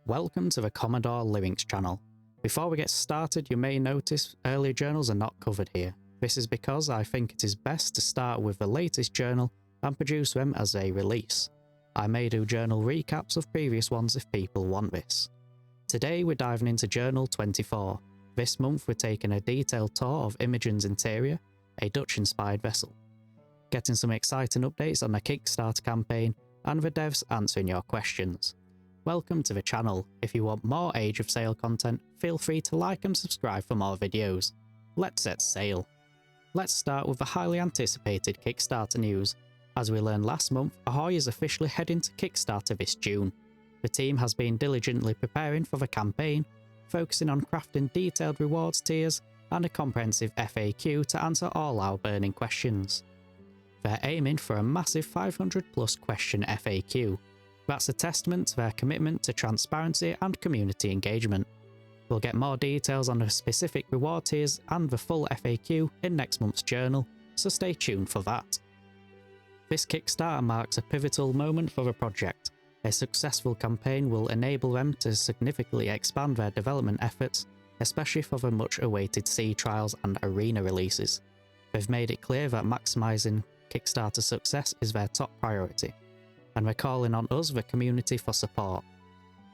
Welcome to the Commodore Lyrinx channel. Before we get started, you may notice earlier journals are not covered here. This is because I think it is best to start with the latest journal and produce them as a release. I may do journal recaps of previous ones if people want this. Today we're diving into Journal 24. This month we're taking a detailed tour of Imogen's interior, a Dutch-inspired vessel. Getting some exciting updates on the Kickstarter campaign and the devs answering your questions. Welcome to the channel. If you want more Age of Sail content, feel free to like and subscribe for more videos. Let's set sail. Let's start with the highly anticipated Kickstarter news. As we learned last month, Ahoy is officially heading to Kickstarter this June. The team has been diligently preparing for the campaign, focusing on crafting detailed rewards tiers and a comprehensive FAQ to answer all our burning questions. They're aiming for a massive 500 plus question FAQ. That's a testament to their commitment to transparency and community engagement. We'll get more details on the specific reward tiers and the full FAQ in next month's journal, so stay tuned for that. This Kickstarter marks a pivotal moment for the project. A successful campaign will enable them to significantly expand their development efforts, especially for the much-awaited sea trials and arena releases. They've made it clear that maximising Kickstarter success is their top priority, and we're calling on us, the community, for support.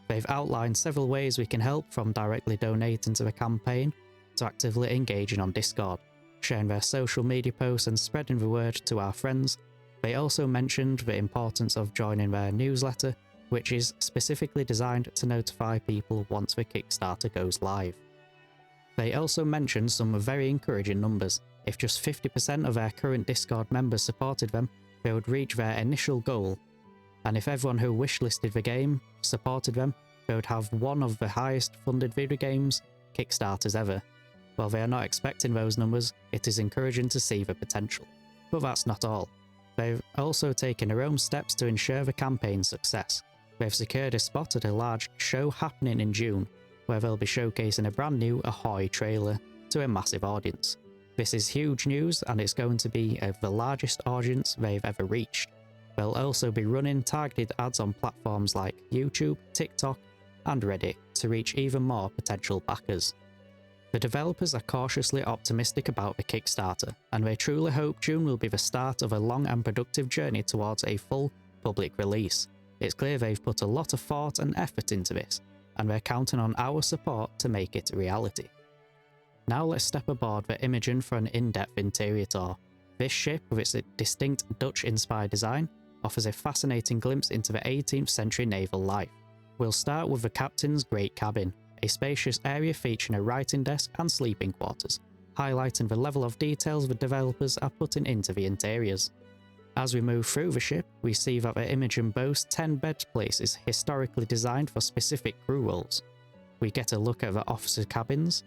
They've outlined several ways we can help, from directly donating to the campaign to actively engaging on Discord, sharing their social media posts and spreading the word to our friends. They also mentioned the importance of joining their newsletter, which is specifically designed to notify people once the Kickstarter goes live. They also mentioned some very encouraging numbers. If just 50% of their current Discord members supported them, they would reach their initial goal. And if everyone who wishlisted the game supported them, they would have one of the highest funded video games Kickstarters ever. While they are not expecting those numbers, it is encouraging to see the potential. But that's not all. They've also taken their own steps to ensure the campaign's success. They've secured a spot at a large show happening in June, where they'll be showcasing a brand new Ahoy trailer to a massive audience. This is huge news, and it's going to be the largest audience they've ever reached. They'll also be running targeted ads on platforms like YouTube, TikTok, and Reddit to reach even more potential backers. The developers are cautiously optimistic about the Kickstarter, and they truly hope June will be the start of a long and productive journey towards a full public release. It's clear they've put a lot of thought and effort into this, and they're counting on our support to make it a reality. Now let's step aboard the Imogen for an in-depth interior tour. This ship, with its distinct Dutch-inspired design, offers a fascinating glimpse into the 18th century naval life. We'll start with the captain's great cabin, a spacious area featuring a writing desk and sleeping quarters, highlighting the level of details the developers are putting into the interiors. As we move through the ship, we see that the Imogen boasts 10 bed places historically designed for specific crew roles. We get a look at the officer cabins,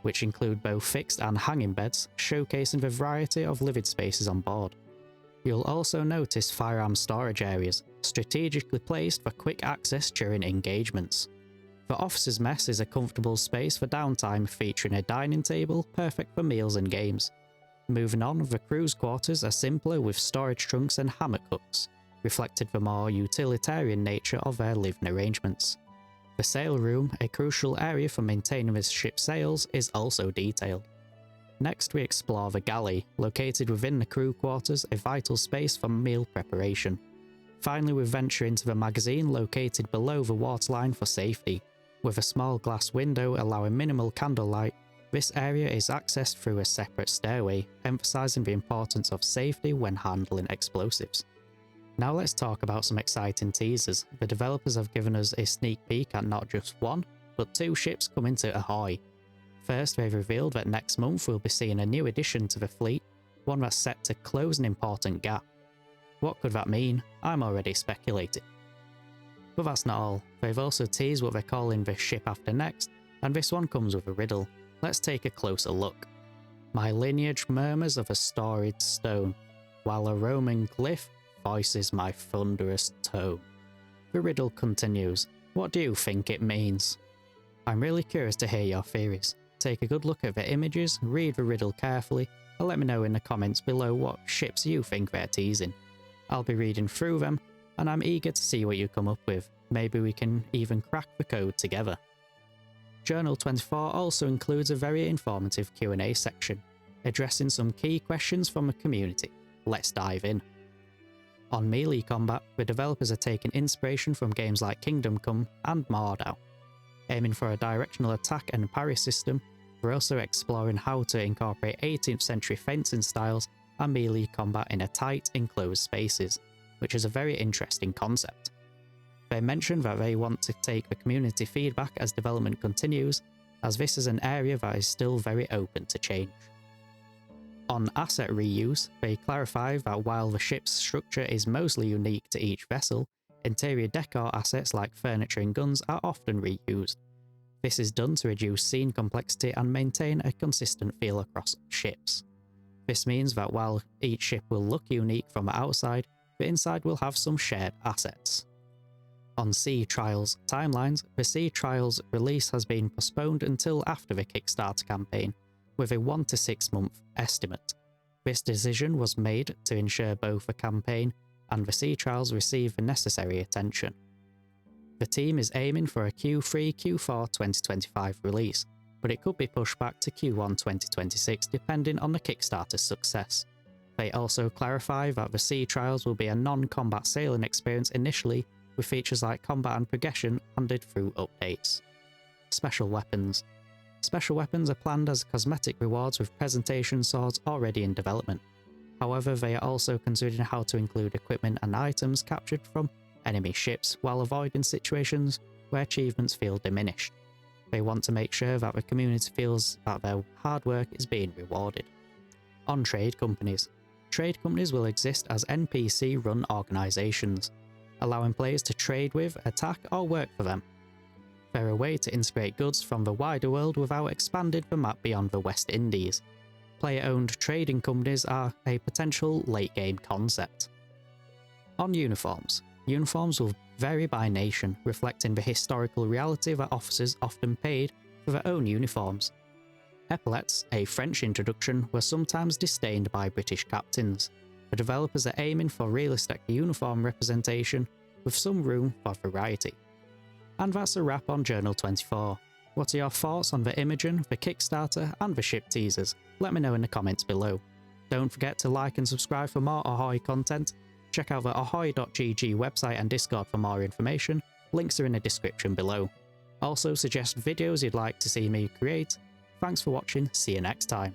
which include both fixed and hanging beds, showcasing the variety of living spaces on board. You'll also notice firearm storage areas, strategically placed for quick access during engagements. The officer's mess is a comfortable space for downtime, featuring a dining table perfect for meals and games. Moving on, the crew's quarters are simpler, with storage trunks and hammock hooks, reflecting the more utilitarian nature of their living arrangements. The sail room, a crucial area for maintaining the ship's sails, is also detailed. Next, we explore the galley, located within the crew quarters, a vital space for meal preparation. Finally, we venture into the magazine, located below the waterline for safety. With a small glass window allowing minimal candlelight, this area is accessed through a separate stairway, emphasising the importance of safety when handling explosives. Now let's talk about some exciting teasers. The developers have given us a sneak peek at not just one, but two ships coming to Ahoy. First, they've revealed that next month we'll be seeing a new addition to the fleet, one that's set to close an important gap. What could that mean? I'm already speculating. But that's not all. They've also teased what they're calling the ship after next, and this one comes with a riddle. Let's take a closer look. My lineage murmurs of a storied stone, while a Roman glyph voices my thunderous tone. The riddle continues. What do you think it means? I'm really curious to hear your theories. Take a good look at the images, read the riddle carefully, and let me know in the comments below what ships you think they're teasing. I'll be reading through them and I'm eager to see what you come up with. Maybe we can even crack the code together. Journal 24 also includes a very informative Q&A section, addressing some key questions from the community. Let's dive in. On melee combat, the developers are taking inspiration from games like Kingdom Come and Mordau. Aiming for a directional attack and parry system, we're also exploring how to incorporate 18th century fencing styles and melee combat in a tight, enclosed spaces, which is a very interesting concept. They mentioned that they want to take the community feedback as development continues, as this is an area that is still very open to change. On asset reuse, they clarify that while the ship's structure is mostly unique to each vessel, interior decor assets like furniture and guns are often reused. This is done to reduce scene complexity and maintain a consistent feel across ships. This means that while each ship will look unique from the outside, the inside will have some shared assets. On Sea Trials timelines, the Sea Trials release has been postponed until after the Kickstarter campaign, with a 1 to 6 month estimate. This decision was made to ensure both the campaign and the Sea Trials receive the necessary attention. The team is aiming for a Q3-Q4 2025 release, but it could be pushed back to Q1 2026 depending on the Kickstarter's success. They also clarify that the Sea Trials will be a non-combat sailing experience initially, with features like combat and progression handed through updates. Special weapons. Special weapons are planned as cosmetic rewards with presentation swords already in development. However, they are also considering how to include equipment and items captured from enemy ships while avoiding situations where achievements feel diminished. They want to make sure that the community feels that their hard work is being rewarded. On trade companies. Trade companies will exist as NPC-run organisations, allowing players to trade with, attack, or work for them. They're a way to integrate goods from the wider world without expanding the map beyond the West Indies. Player-owned trading companies are a potential late-game concept. On uniforms. Uniforms will vary by nation, reflecting the historical reality that officers often paid for their own uniforms. Epaulettes, a French introduction, were sometimes disdained by British captains. The developers are aiming for realistic uniform representation, with some room for variety. And that's a wrap on Journal 24. What are your thoughts on the Imogen, the Kickstarter, and the ship teasers? Let me know in the comments below. Don't forget to like and subscribe for more Ahoy content. Check out the ahoy.gg website and Discord for more information. Links are in the description below. Also suggest videos you'd like to see me create. Thanks for watching, see you next time.